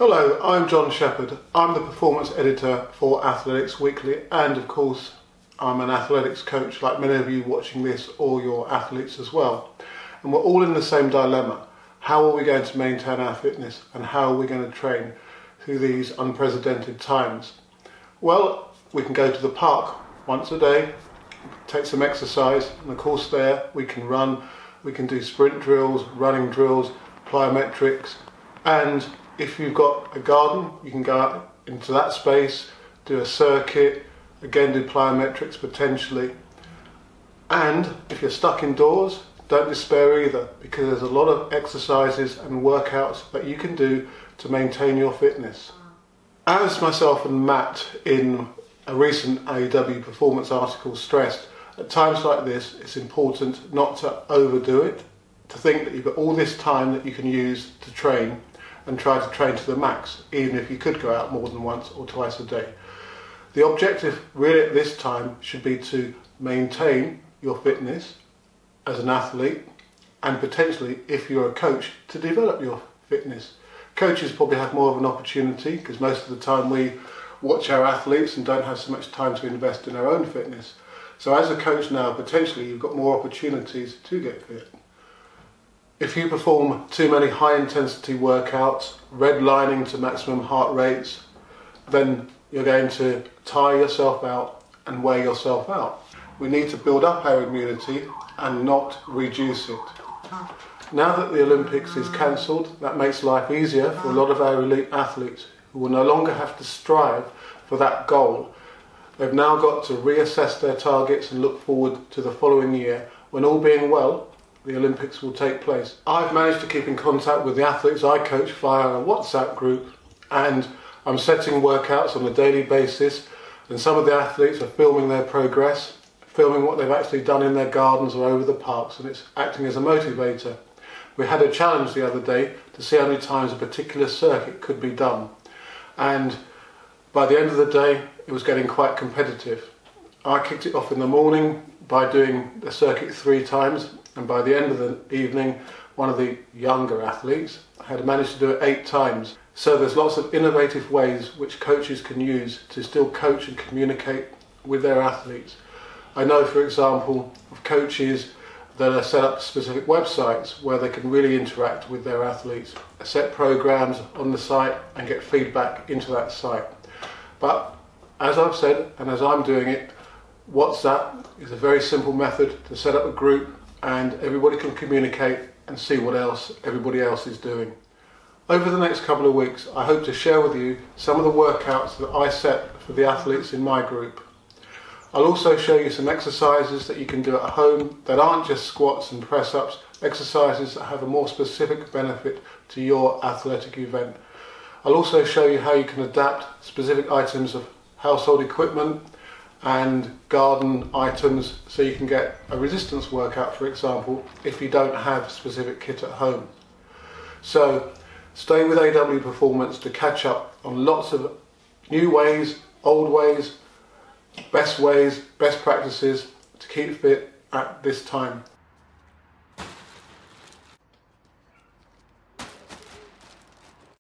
Hello, I'm John Shepherd. I'm the performance editor for Athletics Weekly, and of course I'm an athletics coach like many of you watching this, or your athletes as well. And we're all in the same dilemma. How are we going to maintain our fitness, and how are we going to train through these unprecedented times? Well, we can go to the park once a day, take some exercise, and of course there we can run, we can do sprint drills, running drills, plyometrics, and if you've got a garden, you can go out into that space, do a circuit, again do plyometrics potentially. And if you're stuck indoors, don't despair either, because there's a lot of exercises and workouts that you can do to maintain your fitness. As myself and Matt in a recent AEW performance article stressed, at times like this it's important not to overdo it, to think that you've got all this time that you can use to train and try to train to the max, even if you could go out more than once or twice a day. The objective really at this time should be to maintain your fitness as an athlete, and potentially, if you're a coach, to develop your fitness. Coaches probably have more of an opportunity because most of the time we watch our athletes and don't have so much time to invest in our own fitness. So as a coach now, potentially you've got more opportunities to get fit. If you perform too many high intensity workouts, redlining to maximum heart rates, then you're going to tire yourself out and wear yourself out. We need to build up our immunity and not reduce it. Now that the Olympics is cancelled, that makes life easier for a lot of our elite athletes who will no longer have to strive for that goal. They've now got to reassess their targets and look forward to the following year when, all being well, the Olympics will take place. I've managed to keep in contact with the athletes I coach via a WhatsApp group, and I'm setting workouts on a daily basis, and some of the athletes are filming their progress, filming what they've actually done in their gardens or over the parks, and it's acting as a motivator. We had a challenge the other day to see how many times a particular circuit could be done, and by the end of the day it was getting quite competitive. I kicked it off in the morning by doing the circuit 3 times, and by the end of the evening one of the younger athletes had managed to do it 8 times. So there's lots of innovative ways which coaches can use to still coach and communicate with their athletes. I know, for example, of coaches that are set up specific websites where they can really interact with their athletes, set programs on the site and get feedback into that site. But as I've said, and as I'm doing it, WhatsApp is a very simple method to set up a group, and everybody can communicate and see what else everybody else is doing. Over the next couple of weeks, I hope to share with you some of the workouts that I set for the athletes in my group. I'll also show you some exercises that you can do at home that aren't just squats and press-ups, exercises that have a more specific benefit to your athletic event. I'll also show you how you can adapt specific items of household equipment and garden items so you can get a resistance workout, for example, if you don't have specific kit at home. So stay with AW Performance to catch up on lots of new ways, old ways, best practices to keep fit at this time.